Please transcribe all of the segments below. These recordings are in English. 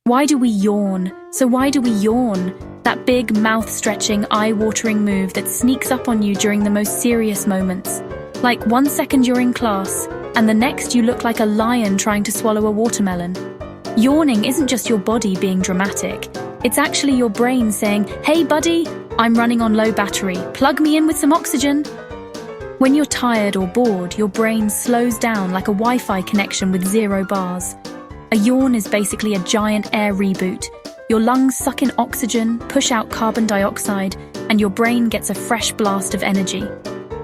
Why do we yawn? So why do we yawn? That big, mouth-stretching, eye-watering move that sneaks up on you during the most serious moments. Like 1 second you're in class, and the next you look like a lion trying to swallow a watermelon. Yawning isn't just your body being dramatic. It's actually your brain saying, "Hey buddy, I'm running on low battery. Plug me in with some oxygen." When you're tired or bored, your brain slows down like a Wi-Fi connection with 0 bars. A yawn is basically a giant air reboot. Your lungs suck in oxygen, push out carbon dioxide, and your brain gets a fresh blast of energy.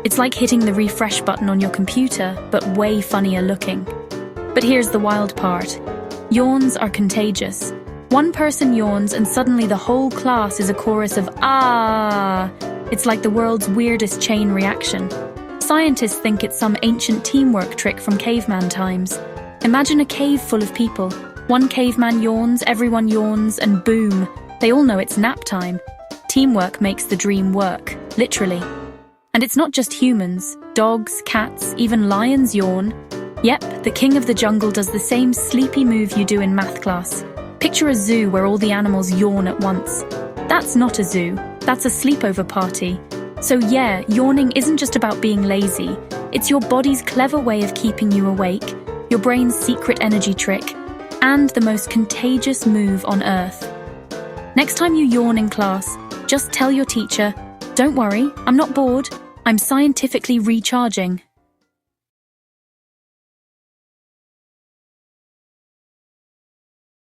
It's like hitting the refresh button on your computer, but way funnier looking. But here's the wild part. Yawns are contagious. One person yawns and suddenly the whole class is a chorus of "ah." It's like the world's weirdest chain reaction. Scientists think it's some ancient teamwork trick from caveman times. Imagine a cave full of people. One caveman yawns, everyone yawns, and boom, they all know it's nap time. Teamwork makes the dream work, literally. And it's not just humans. Dogs, cats, even lions yawn. Yep, the king of the jungle does the same sleepy move you do in math class. Picture a zoo where all the animals yawn at once. That's not a zoo, that's a sleepover party. So yeah, yawning isn't just about being lazy. It's your body's clever way of keeping you awake, your brain's secret energy trick, and the most contagious move on Earth. Next time you yawn in class, just tell your teacher, "Don't worry, I'm not bored. I'm scientifically recharging."